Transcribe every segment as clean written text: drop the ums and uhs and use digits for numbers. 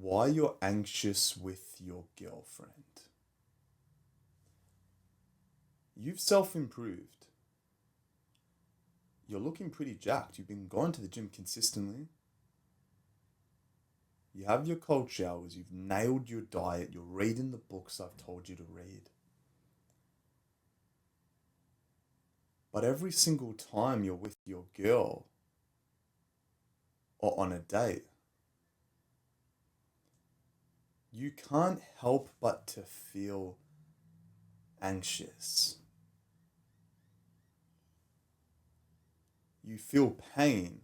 why you're anxious with your girlfriend. You've self-improved. You're looking pretty jacked. You've been going to the gym consistently. You have your cold showers. You've nailed your diet. You're reading the books I've told you to read. But every single time you're with your girl or on a date, you can't help but to feel anxious. You feel pain,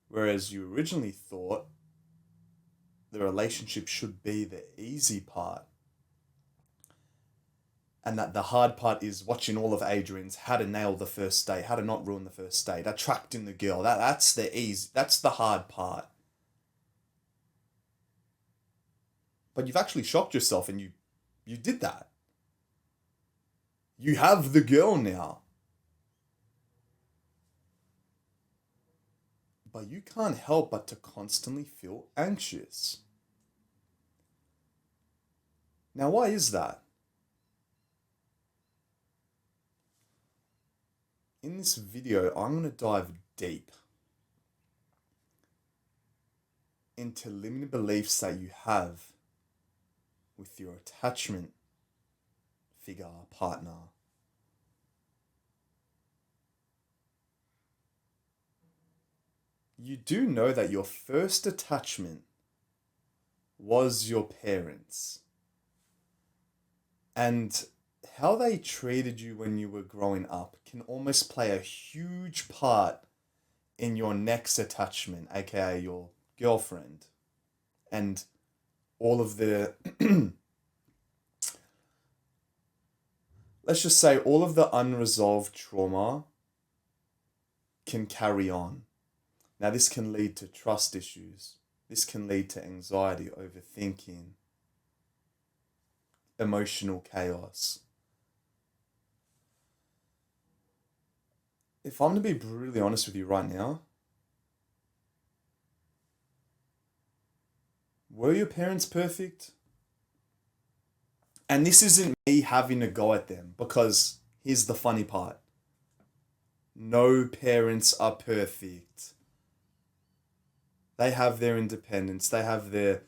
whereas you originally thought the relationship should be the easy part, and that the hard part is watching all of Adrian's how to nail the first date, how to not ruin the first date, attracting the girl. That's the hard part. But you've actually shocked yourself, and you did that. You have the girl now. But you can't help but to constantly feel anxious. Now, why is that? In this video, I'm going to dive deep into limiting beliefs that you have with your attachment figure, partner. You do know that your first attachment was your parents, and how they treated you when you were growing up can almost play a huge part in your next attachment, aka your girlfriend, and all of the let's just say all of the unresolved trauma can carry on. Now, this can lead to trust issues. This can lead to anxiety, overthinking, emotional chaos. If I'm to be brutally honest with you right now, were your parents perfect? And this isn't me having a go at them, because here's the funny part. No parents are perfect. They have their independence. They have their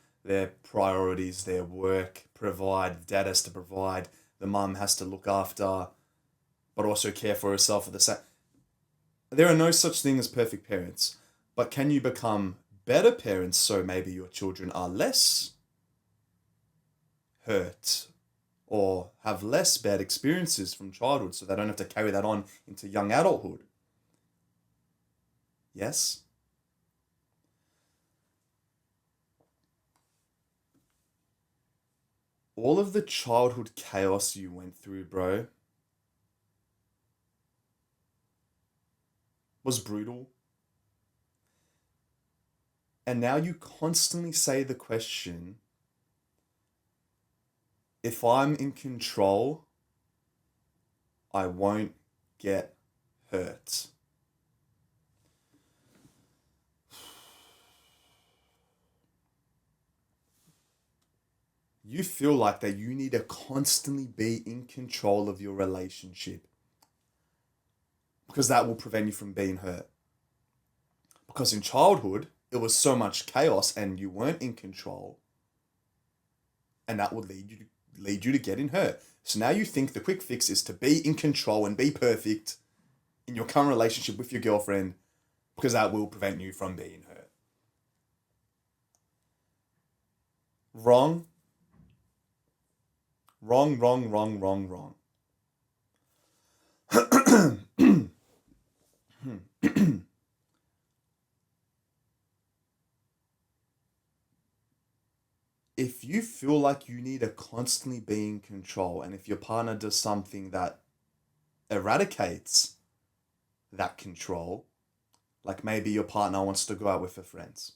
priorities, their work, provide. Dad has to provide. The mum has to look after, but also care for herself at the same. There are no such thing as perfect parents. But can you become better parents so maybe your children are less hurt or have less bad experiences from childhood so they don't have to carry that on into young adulthood? Yes? All of the childhood chaos you went through, bro, was brutal. And now you constantly say the question, if I'm in control, I won't get hurt. You feel like that you need to constantly be in control of your relationship because that will prevent you from being hurt. Because in childhood, it was so much chaos and you weren't in control, and that would lead you to getting hurt. So now you think the quick fix is to be in control and be perfect in your current relationship with your girlfriend because that will prevent you from being hurt. Wrong. Wrong, wrong, wrong, wrong, wrong. If you feel like you need to constantly be in control, and if your partner does something that eradicates that control, like maybe your partner wants to go out with her friends,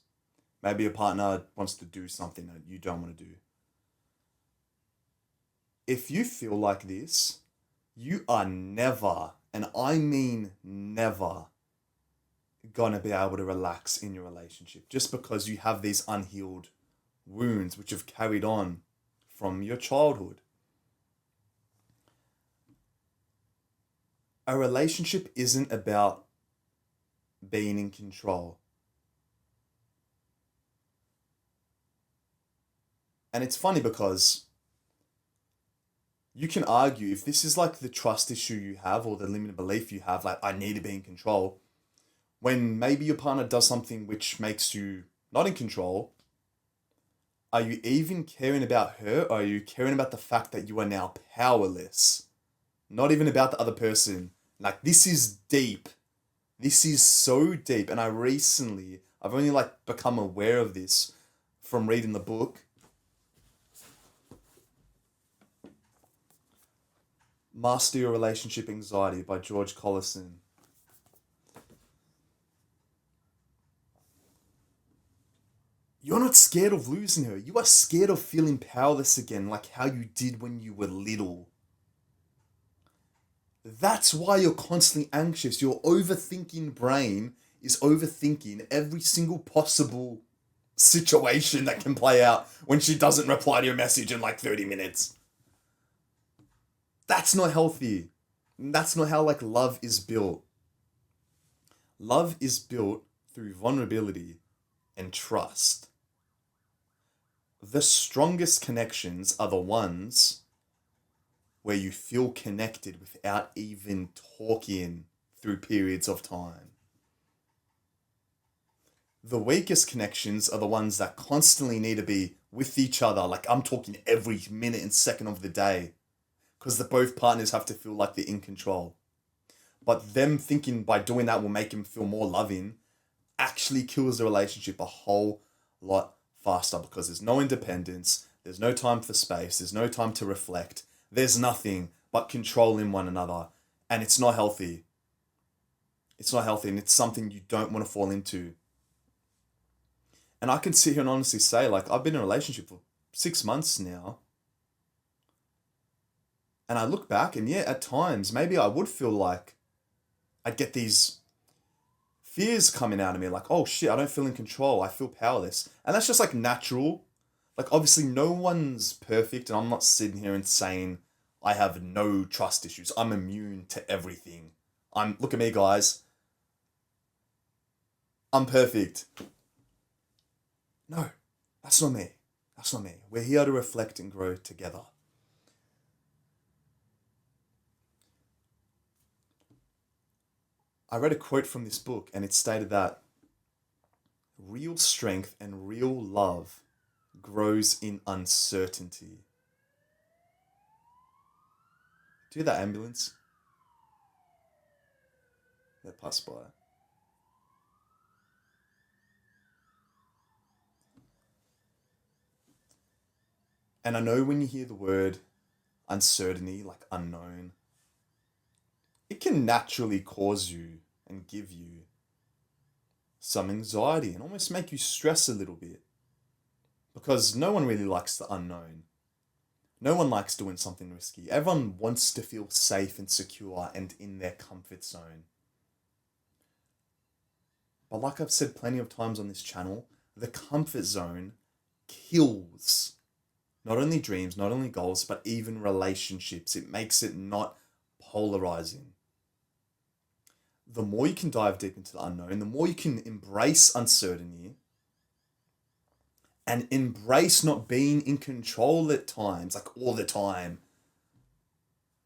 maybe your partner wants to do something that you don't want to do. If you feel like this, you are never, and I mean never, gonna be able to relax in your relationship just because you have these unhealed wounds which have carried on from your childhood. A relationship isn't about being in control. And it's funny because you can argue if this is like the trust issue you have or the limited belief you have, like, I need to be in control, when maybe your partner does something which makes you not in control, are you even caring about her, or are you caring about the fact that you are now powerless? Not even about the other person. Like, this is deep. This is so deep. And I've only like become aware of this from reading the book. Master Your Relationship Anxiety by George Collison. You're not scared of losing her. You are scared of feeling powerless again, like how you did when you were little. That's why you're constantly anxious. Your overthinking brain is overthinking every single possible situation that can play out when she doesn't reply to your message in like 30 minutes. That's not healthy. That's not how like love is built. Love is built through vulnerability and trust. The strongest connections are the ones where you feel connected without even talking through periods of time. The weakest connections are the ones that constantly need to be with each other, like I'm talking every minute and second of the day, because the both partners have to feel like they're in control. But them thinking by doing that will make them feel more loving actually kills the relationship a whole lot faster, because there's no independence, there's no time for space, there's no time to reflect, there's nothing but controlling one another, and it's not healthy. It's not healthy, and it's something you don't want to fall into. And I can sit here and honestly say, like, I've been in a relationship for 6 months now, and I look back, and yeah, at times, maybe I would feel like I'd get these fears coming out of me, like, oh shit, I don't feel in control, I feel powerless. And that's just like natural. Like, obviously, no one's perfect, and I'm not sitting here and saying I have no trust issues. I'm immune to everything. Look at me, guys. I'm perfect. No, that's not me. That's not me. We're here to reflect and grow together. I read a quote from this book, and it stated that real strength and real love grows in uncertainty. Do you hear that ambulance that passed by? And I know when you hear the word uncertainty, like unknown, it can naturally cause you and give you some anxiety and almost make you stress a little bit, because no one really likes the unknown. No one likes doing something risky. Everyone wants to feel safe and secure and in their comfort zone. But like I've said plenty of times on this channel, the comfort zone kills not only dreams, not only goals, but even relationships. It makes it not polarizing. The more you can dive deep into the unknown, the more you can embrace uncertainty and embrace not being in control at times, like all the time.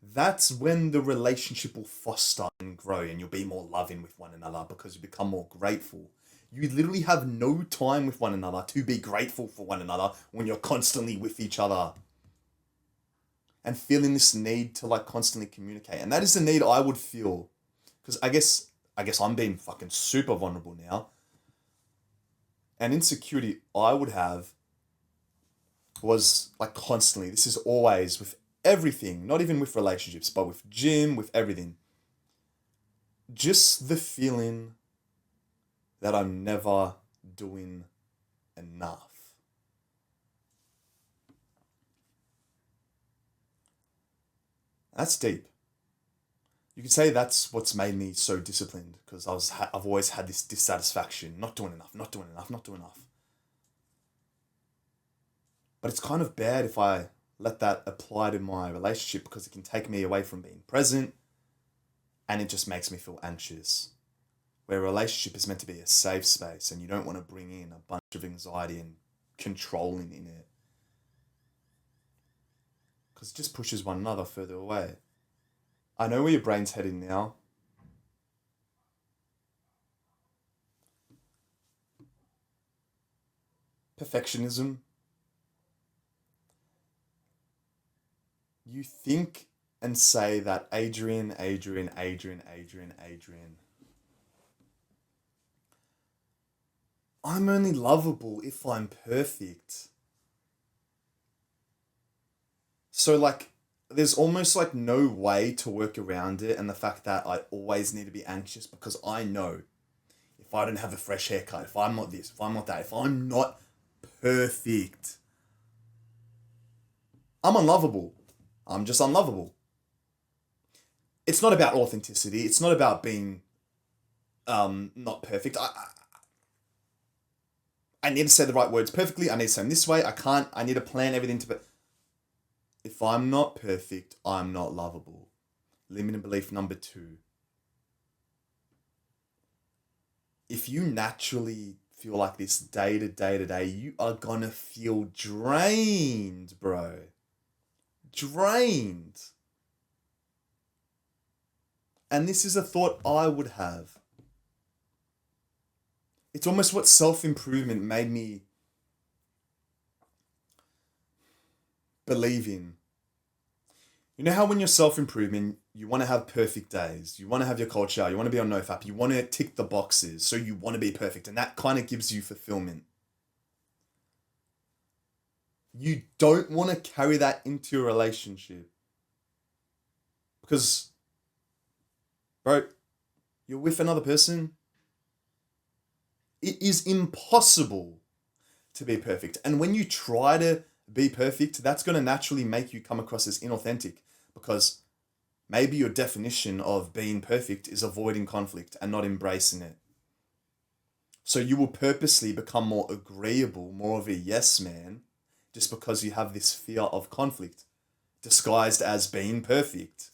That's when the relationship will foster and grow, and you'll be more loving with one another because you become more grateful. You literally have no time with one another to be grateful for one another when you're constantly with each other and feeling this need to like constantly communicate. And that is the need I would feel, because I guess I'm being fucking super vulnerable now. An insecurity I would have was like constantly, this is always with everything, not even with relationships, but with gym, with everything. Just the feeling that I'm never doing enough. That's deep. You could say that's what's made me so disciplined because I've always had this dissatisfaction, not doing enough, not doing enough, not doing enough. But it's kind of bad if I let that apply to my relationship because it can take me away from being present and it just makes me feel anxious. Where a relationship is meant to be a safe space and you don't want to bring in a bunch of anxiety and controlling in it because it just pushes one another further away. I know where your brain's heading now. Perfectionism. You think and say that Adrian. I'm only lovable if I'm perfect. So, like, there's almost like no way to work around it, and the fact that I always need to be anxious because I know if I don't have a fresh haircut, if I'm not this, if I'm not that, if I'm not perfect, I'm unlovable. I'm just unlovable. It's not about authenticity. It's not about being not perfect. I need to say the right words perfectly. I need to say them this way. I can't. I need to plan everything to be. If I'm not perfect, I'm not lovable. Limiting belief number 2. If you naturally feel like this day to day to day, you are gonna feel drained, bro. Drained. And this is a thought I would have. It's almost what self-improvement made me believe in. You know how when you're self-improvement, you want to have perfect days. You want to have your culture. You want to be on NoFap. You want to tick the boxes. So you want to be perfect. And that kind of gives you fulfillment. You don't want to carry that into your relationship. Because, bro, you're with another person. It is impossible to be perfect. And when you try to be perfect, that's going to naturally make you come across as inauthentic because maybe your definition of being perfect is avoiding conflict and not embracing it. So you will purposely become more agreeable, more of a yes man, just because you have this fear of conflict, disguised as being perfect.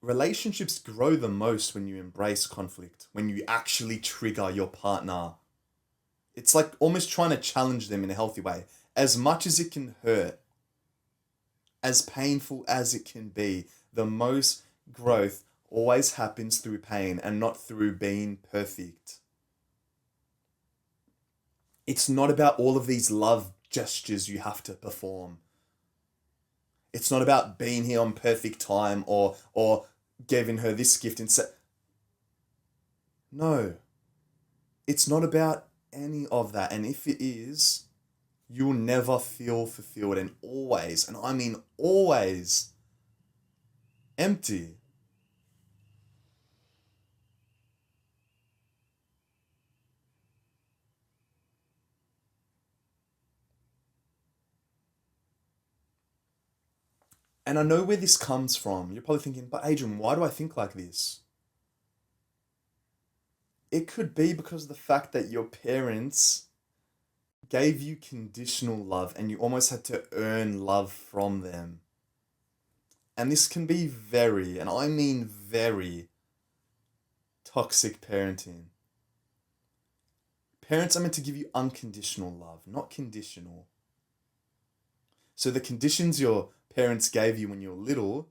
Relationships grow the most when you embrace conflict, when you actually trigger your partner. It's like almost trying to challenge them in a healthy way. As much as it can hurt, as painful as it can be, the most growth always happens through pain and not through being perfect. It's not about all of these love gestures you have to perform. It's not about being here on perfect time or giving her this gift and say, no, it's not about any of that. And if it is, you'll never feel fulfilled and always, and I mean always, empty. And I know where this comes from. You're probably thinking, but Adrian, why do I think like this? It could be because of the fact that your parents gave you conditional love and you almost had to earn love from them. And this can be very, and I mean very, toxic parenting. Parents are meant to give you unconditional love, not conditional. So the conditions your parents gave you when you were little,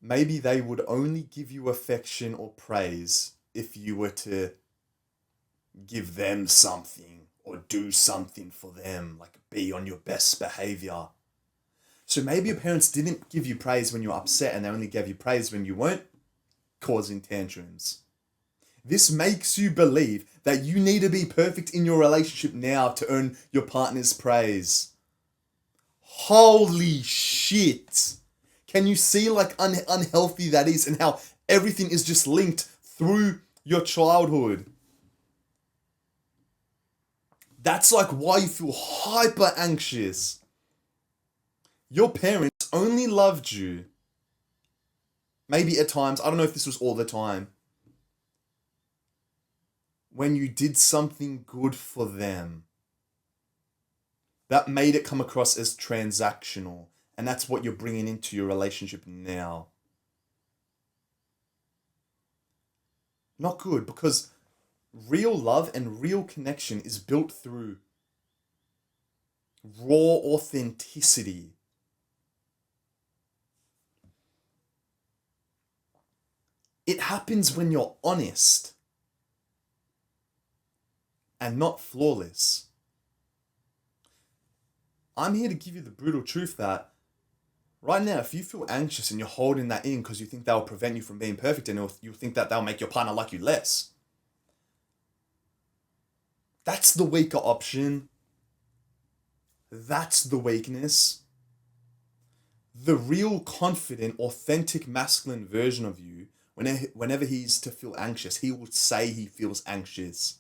maybe they would only give you affection or praise if you were to give them something or do something for them, like be on your best behavior. So maybe your parents didn't give you praise when you were upset and they only gave you praise when you weren't causing tantrums. This makes you believe that you need to be perfect in your relationship now to earn your partner's praise. Holy shit. Can you see like unhealthy that is and how everything is just linked through your childhood? That's like why you feel hyper anxious. Your parents only loved you, maybe at times, I don't know if this was all the time, when you did something good for them. That made it come across as transactional. And that's what you're bringing into your relationship now. Not good, because real love and real connection is built through raw authenticity. It happens when you're honest and not flawless. I'm here to give you the brutal truth that right now, if you feel anxious and you're holding that in because you think that will prevent you from being perfect, and you think that that'll make your partner like you less, that's the weaker option. That's the weakness. The real confident, authentic masculine version of you, whenever he's to feel anxious, he will say he feels anxious.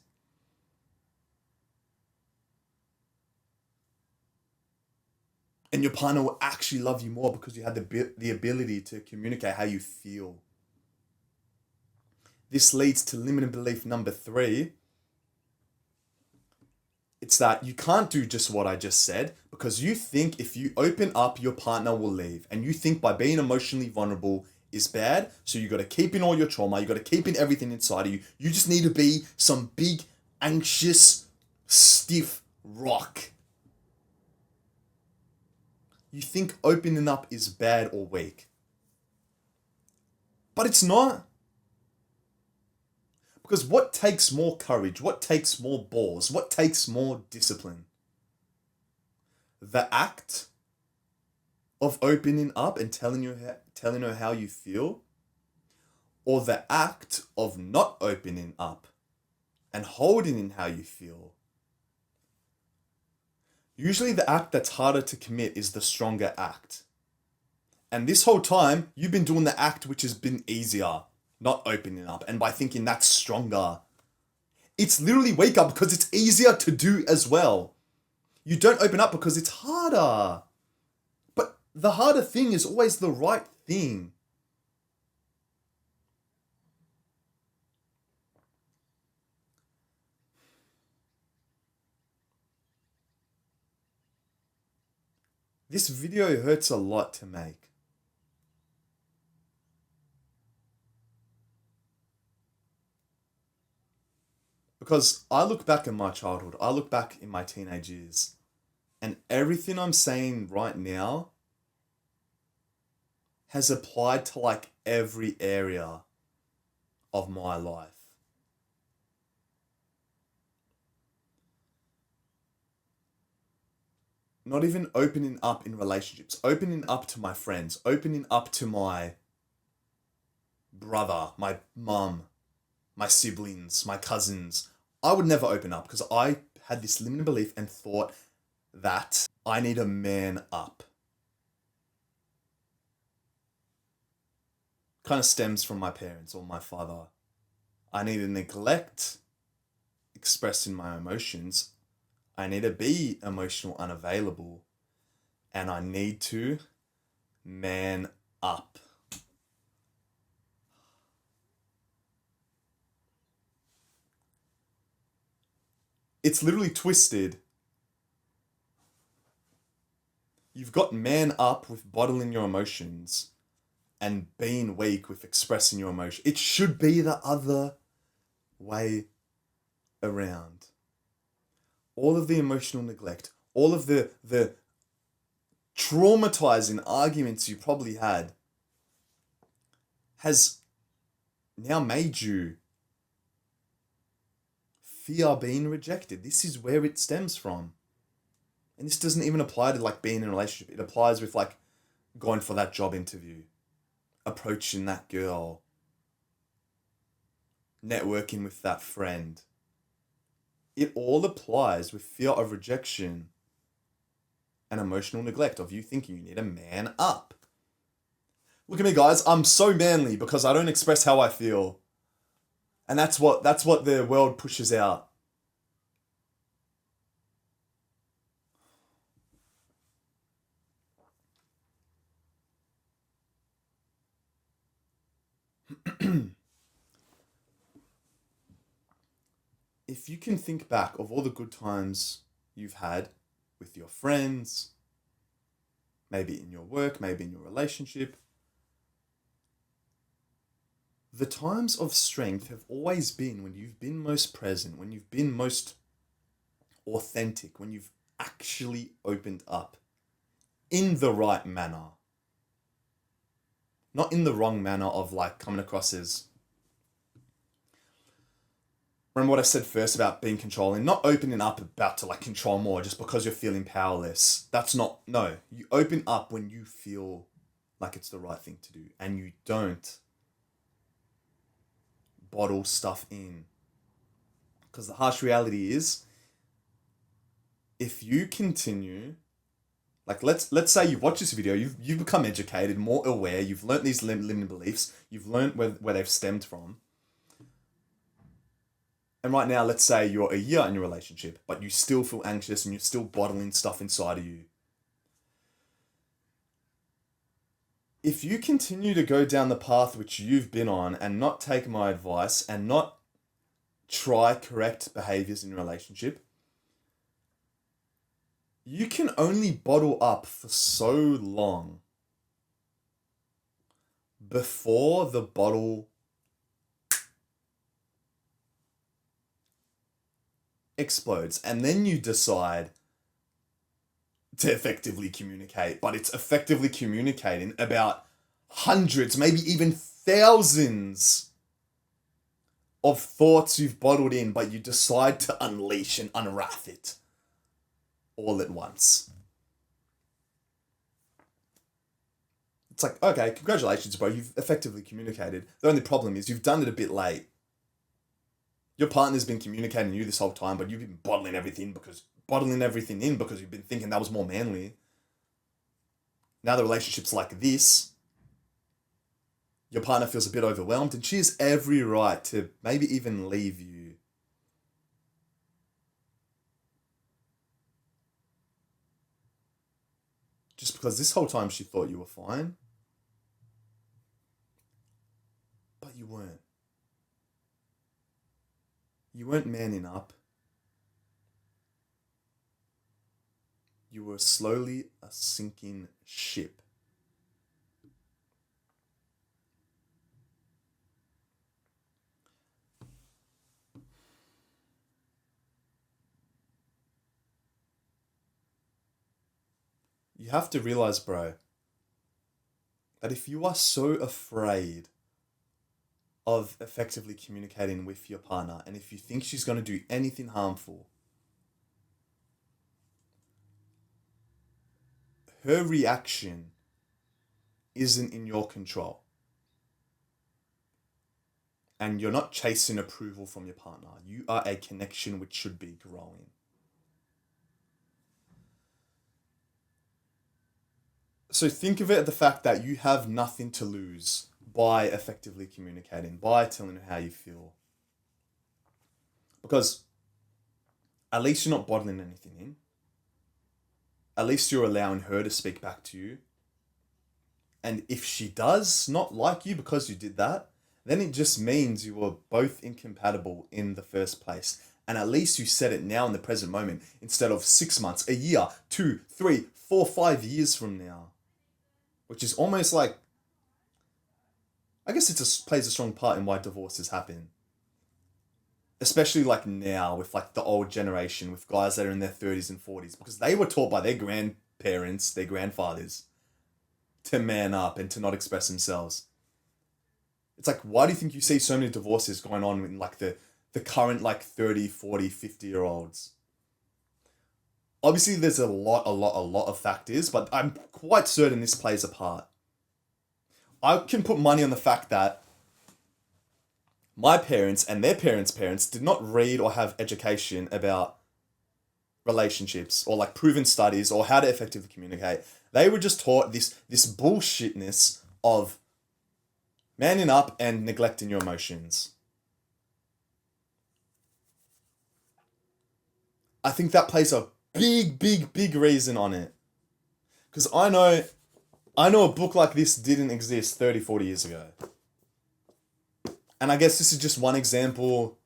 And your partner will actually love you more because you had the ability to communicate how you feel. This leads to limiting belief number 3. It's that you can't do just what I just said because you think if you open up, your partner will leave. And you think by being emotionally vulnerable is bad. So you got to keep in all your trauma. You got to keep in everything inside of you. You just need to be some big, anxious, stiff rock. You think opening up is bad or weak. But it's not. Because what takes more courage? What takes more balls? What takes more discipline? The act of opening up and telling her how you feel, or the act of not opening up and holding in how you feel? Usually the act that's harder to commit is the stronger act. And this whole time, you've been doing the act which has been easier, not opening up, and by thinking that's stronger. It's literally weaker because it's easier to do as well. You don't open up because it's harder. But the harder thing is always the right thing. This video hurts a lot to make. Because I look back in my childhood, I look back in my teenage years, and everything I'm saying right now has applied to like every area of my life. Not even opening up in relationships, opening up to my friends, opening up to my brother, my mum, my siblings, my cousins. I would never open up because I had this limiting belief and thought that I need a man up. Kind of stems from my parents or my father. I need to neglect expressing my emotions. I need to be emotional unavailable. And I need to man up. It's literally twisted. You've got man up with bottling your emotions and being weak with expressing your emotion. It should be the other way around. All of the emotional neglect, all of the traumatizing arguments you probably had has now made you fear being rejected. This is where it stems from. And this doesn't even apply to like being in a relationship. It applies with like going for that job interview, approaching that girl, networking with that friend. It all applies with fear of rejection and emotional neglect of you thinking you need a man up. Look at me, guys. I'm so manly because I don't express how I feel. And that's what the world pushes out. If you can think back of all the good times you've had with your friends, maybe in your work, maybe in your relationship, the times of strength have always been when you've been most present, when you've been most authentic, when you've actually opened up in the right manner. Not in the wrong manner of like coming across as, remember what I said first about being controlling, not opening up about to like control more just because you're feeling powerless. That's not, no. You open up when you feel like it's the right thing to do, and you don't bottle stuff in. Because the harsh reality is, if you continue, like let's say you've watched this video, you've become educated, more aware, you've learnt these limiting beliefs, you've learnt where they've stemmed from. And right now, let's say you're a year in your relationship, but you still feel anxious and you're still bottling stuff inside of you. If you continue to go down the path which you've been on and not take my advice and not try correct behaviors in your relationship, you can only bottle up for so long before the bottle explodes, and then you decide to effectively communicate, but it's effectively communicating about hundreds, maybe even thousands of thoughts you've bottled in, but you decide to unleash and unwrap it all at once. It's like, okay, congratulations, bro, you've effectively communicated. The only problem is you've done it a bit late. Your partner's been communicating to you this whole time, but you've been bottling everything in because you've been thinking that was more manly. Now the relationship's like this. Your partner feels a bit overwhelmed, and she has every right to maybe even leave you. Just because this whole time she thought you were fine. But you weren't. You weren't manning up. You were slowly a sinking ship. You have to realize, bro, that if you are so afraid of effectively communicating with your partner, and if you think she's going to do anything harmful, her reaction isn't in your control. And you're not chasing approval from your partner. You are a connection which should be growing. So think of it, the fact that you have nothing to lose by effectively communicating, by telling her how you feel. Because at least you're not bottling anything in. At least you're allowing her to speak back to you. And if she does not like you because you did that, then it just means you were both incompatible in the first place. And at least you said it now in the present moment instead of 6 months, a year, 2, 3, 4, 5 years from now. Which is almost like, I guess it plays a strong part in why divorces happen. Especially like now with like the old generation, with guys that are in their 30s and 40s, because they were taught by their grandparents, their grandfathers, to man up and to not express themselves. It's like, why do you think you see so many divorces going on in like the current like 30, 40, 50-year-olds? Obviously, there's a lot of factors, but I'm quite certain this plays a part. I can put money on the fact that my parents and their parents' did not read or have education about relationships or like proven studies or how to effectively communicate. They were just taught this bullshitness of manning up and neglecting your emotions. I think that plays a big reason on it. Because I know a book like this didn't exist 30, 40 years ago. And I guess this is just one example.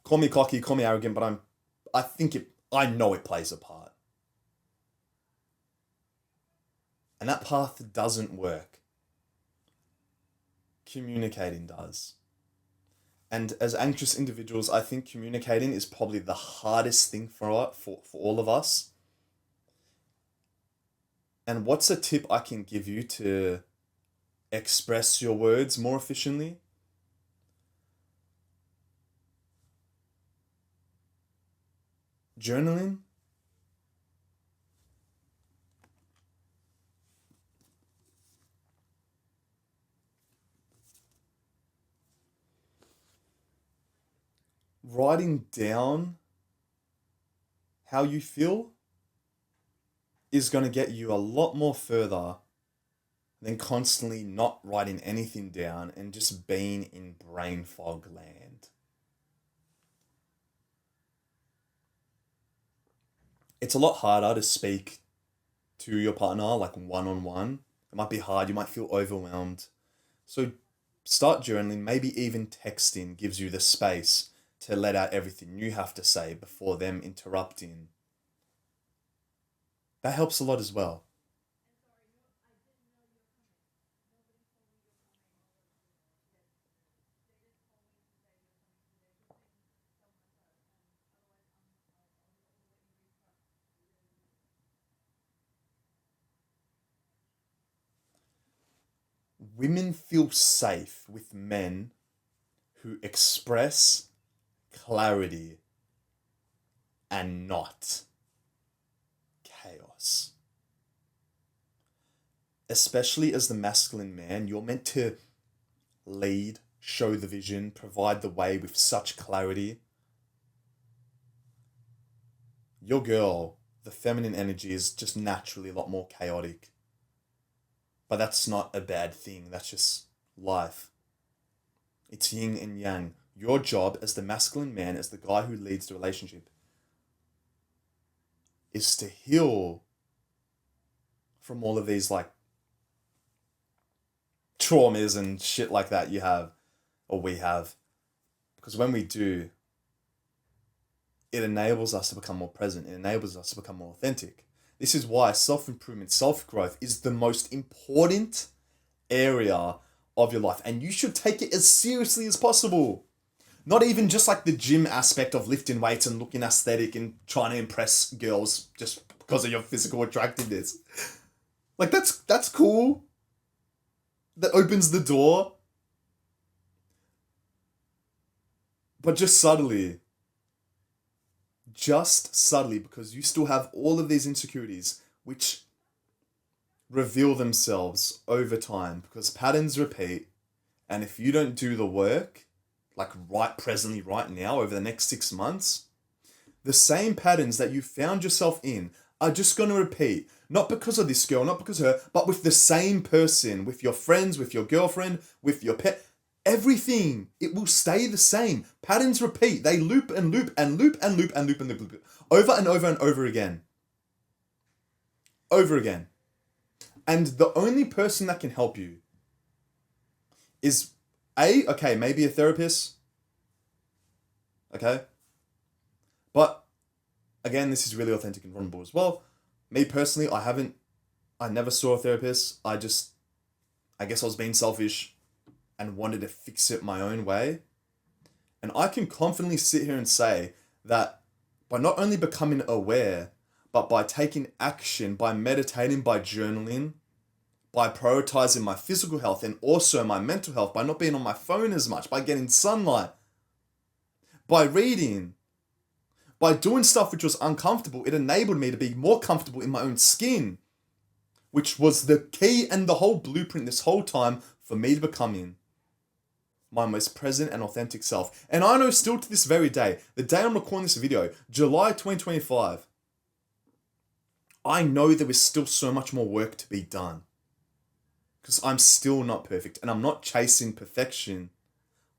Call me cocky, call me arrogant, but I know it plays a part. And that path doesn't work. Communicating does. And as anxious individuals, I think communicating is probably the hardest thing for all of us. And what's a tip I can give you to express your words more efficiently? Journaling. Writing down how you feel is going to get you a lot more further than constantly not writing anything down and just being in brain fog land. It's a lot harder to speak to your partner, like one on one. It might be hard, you might feel overwhelmed. So start journaling, maybe even texting gives you the space to let out everything you have to say before them interrupting. That helps a lot as well. Women feel safe with men who express clarity and not chaos. Especially as the masculine man, you're meant to lead, show the vision, provide the way with such clarity. Your girl, the feminine energy is just naturally a lot more chaotic. But that's not a bad thing, that's just life. It's yin and yang. Your job as the masculine man, as the guy who leads the relationship, is to heal from all of these like traumas and shit like that you have, or we have. Because when we do, it enables us to become more present. It enables us to become more authentic. This is why self-improvement, self-growth is the most important area of your life. And you should take it as seriously as possible. Not even just like the gym aspect of lifting weights and looking aesthetic and trying to impress girls just because of your physical attractiveness. Like that's cool. That opens the door. But just subtly, because you still have all of these insecurities which reveal themselves over time, because patterns repeat, and if you don't do the work, like right now, over the next 6 months, the same patterns that you found yourself in are just going to repeat. Not because of this girl, not because of her, but with the same person, with your friends, with your girlfriend, with your pet. Everything, it will stay the same. Patterns repeat. They loop and loop and loop and loop and loop and loop. Over and over and over again. Over again. And the only person that can help you is maybe a therapist. Okay? But, again, this is really authentic and vulnerable as well. Me personally, I never saw a therapist. I guess I was being selfish and wanted to fix it my own way. And I can confidently sit here and say that by not only becoming aware, but by taking action, by meditating, by journaling, by prioritizing my physical health and also my mental health, by not being on my phone as much, by getting sunlight, by reading, by doing stuff which was uncomfortable, it enabled me to be more comfortable in my own skin, which was the key and the whole blueprint this whole time for me to becoming my most present and authentic self. And I know still to this very day, the day I'm recording this video, July 2025, I know there is still so much more work to be done. Because I'm still not perfect, and I'm not chasing perfection.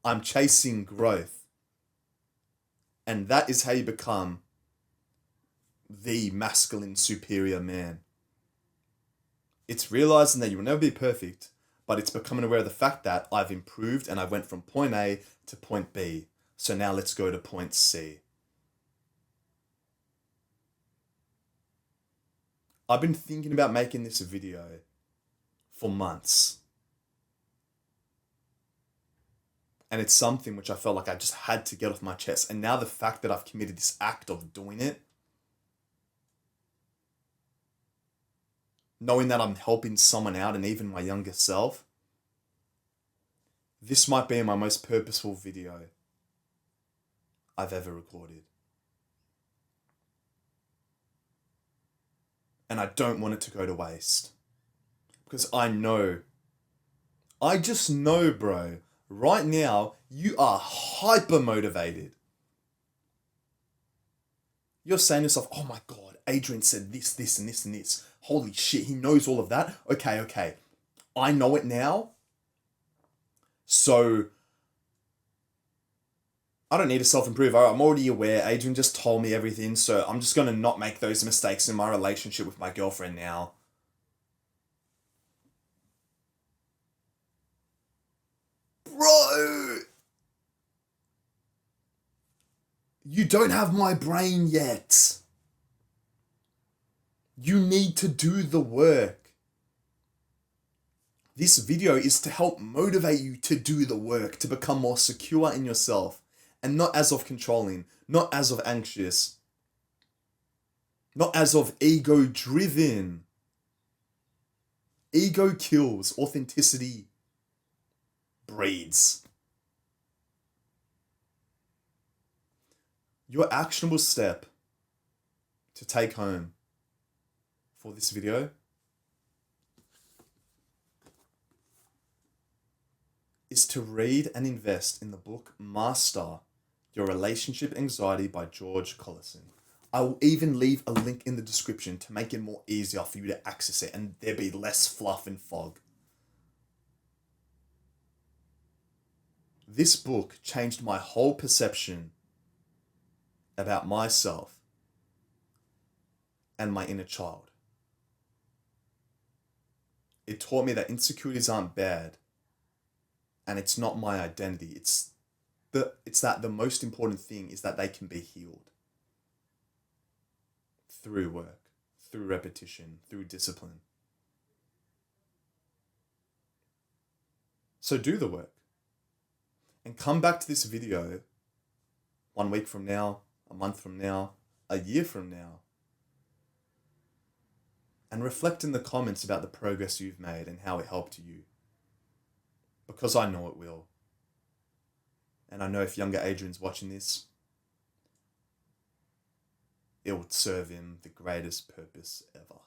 I'm chasing growth. And that is how you become the masculine superior man. It's realizing that you will never be perfect, but it's becoming aware of the fact that I've improved and I went from point A to point B. So now let's go to point C. I've been thinking about making this video for months. And it's something which I felt like I just had to get off my chest. And now the fact that I've committed this act of doing it, knowing that I'm helping someone out and even my younger self, this might be my most purposeful video I've ever recorded. And I don't want it to go to waste. Because I just know, bro, right now, you are hyper motivated. You're saying to yourself, oh my God, Adrian said this, this, and this, and this. Holy shit, he knows all of that. Okay. I know it now. So I don't need to self-improve. I'm already aware. Adrian just told me everything. So I'm just going to not make those mistakes in my relationship with my girlfriend now. Bro! You don't have my brain yet. You need to do the work. This video is to help motivate you to do the work, to become more secure in yourself, and not as of controlling, not as of anxious, not as of ego-driven. Ego kills, authenticity breeds. Your actionable step to take home for this video is to read and invest in the book Master Your Relationship Anxiety by George Collison. I will even leave a link in the description to make it more easier for you to access it and there be less fluff and fog. This book changed my whole perception about myself and my inner child. It taught me that insecurities aren't bad and it's not my identity. It's that the most important thing is that they can be healed through work, through repetition, through discipline. So do the work and come back to this video 1 week from now, a month from now, a year from now, and reflect in the comments about the progress you've made and how it helped you. Because I know it will. And I know if younger Adrian's watching this, it will serve him the greatest purpose ever.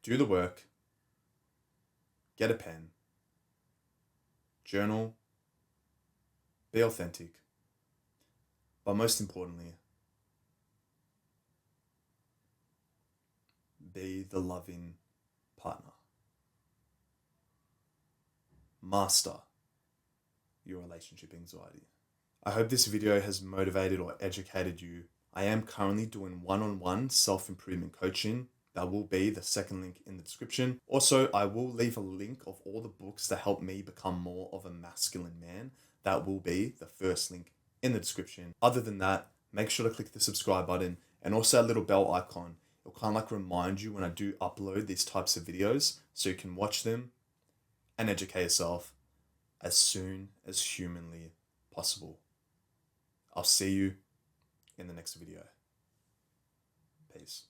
Do the work. Get a pen. Journal. Be authentic. But most importantly, be the loving partner. Master your relationship anxiety. I hope this video has motivated or educated you. I am currently doing one-on-one self-improvement coaching. That will be the second link in the description. Also, I will leave a link of all the books that help me become more of a masculine man. That will be the first link in the description. Other than that, make sure to click the subscribe button and also that little bell icon. It'll kind of like remind you when I do upload these types of videos so you can watch them and educate yourself as soon as humanly possible. I'll see you in the next video. Peace.